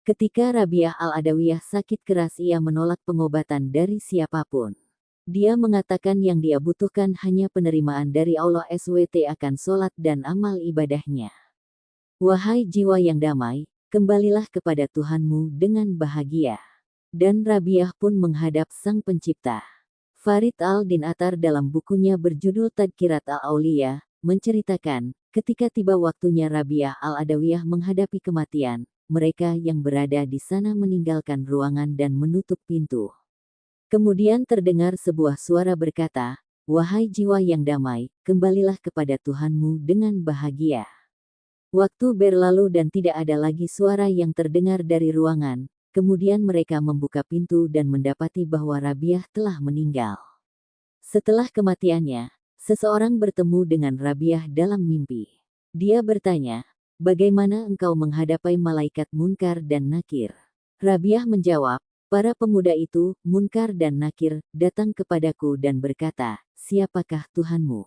Ketika Rabiah al-Adawiyah sakit keras, ia menolak pengobatan dari siapapun. Dia mengatakan yang dia butuhkan hanya penerimaan dari Allah SWT akan sholat dan amal ibadahnya. Wahai jiwa yang damai, kembalilah kepada Tuhanmu dengan bahagia. Dan Rabiah pun menghadap Sang Pencipta. Farid al-Din Attar dalam bukunya berjudul Tadkirat al-Auliya, menceritakan, ketika tiba waktunya Rabiah al-Adawiyah menghadapi kematian, mereka yang berada di sana meninggalkan ruangan dan menutup pintu. Kemudian terdengar sebuah suara berkata, "Wahai jiwa yang damai, kembalilah kepada Tuhanmu dengan bahagia." Waktu berlalu dan tidak ada lagi suara yang terdengar dari ruangan. Kemudian mereka membuka pintu dan mendapati bahwa Rabiah telah meninggal. Setelah kematiannya, seseorang bertemu dengan Rabiah dalam mimpi. Dia bertanya, "Bagaimana engkau menghadapi malaikat Munkar dan Nakir?" Rabiah menjawab, "Para pemuda itu, Munkar dan Nakir, datang kepadaku dan berkata, 'Siapakah Tuhanmu?'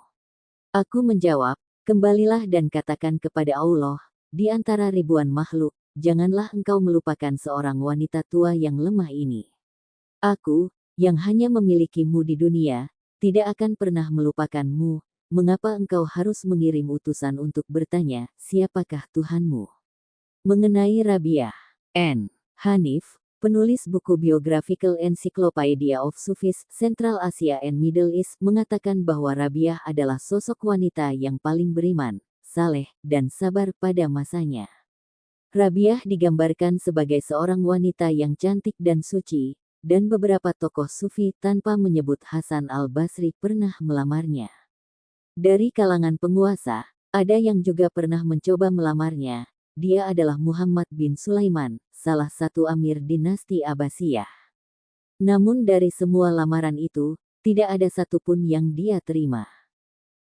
Aku menjawab, 'Kembalilah dan katakan kepada Allah, di antara ribuan makhluk, janganlah engkau melupakan seorang wanita tua yang lemah ini. Aku, yang hanya memilikimu di dunia, tidak akan pernah melupakanmu. Mengapa engkau harus mengirim utusan untuk bertanya, siapakah Tuhanmu?'" Mengenai Rabiah, N. Hanif, penulis buku Biographical Encyclopedia of Sufis, Central Asia and Middle East, mengatakan bahwa Rabiah adalah sosok wanita yang paling beriman, saleh, dan sabar pada masanya. Rabiah digambarkan sebagai seorang wanita yang cantik dan suci, dan beberapa tokoh sufi tanpa menyebut Hasan al-Basri pernah melamarnya. Dari kalangan penguasa, ada yang juga pernah mencoba melamarnya. Dia adalah Muhammad bin Sulaiman, salah satu amir dinasti Abbasiyah. Namun dari semua lamaran itu, tidak ada satupun yang dia terima.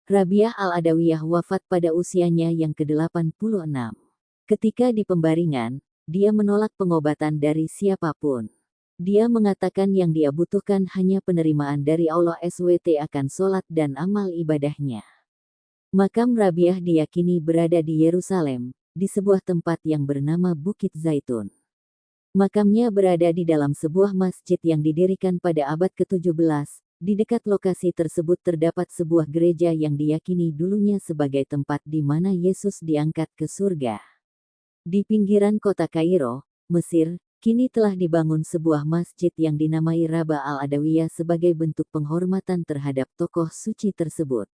Rabiah al-Adawiyah wafat pada usianya yang ke-86. Ketika di pembaringan, dia menolak pengobatan dari siapapun. Dia mengatakan yang dia butuhkan hanya penerimaan dari Allah SWT akan sholat dan amal ibadahnya. Makam Rabiah diyakini berada di Yerusalem, di sebuah tempat yang bernama Bukit Zaitun. Makamnya berada di dalam sebuah masjid yang didirikan pada abad ke-17. Di dekat lokasi tersebut terdapat sebuah gereja yang diyakini dulunya sebagai tempat di mana Yesus diangkat ke surga. Di pinggiran kota Kairo, Mesir, kini telah dibangun sebuah masjid yang dinamai Raba al-Adawiyah sebagai bentuk penghormatan terhadap tokoh suci tersebut.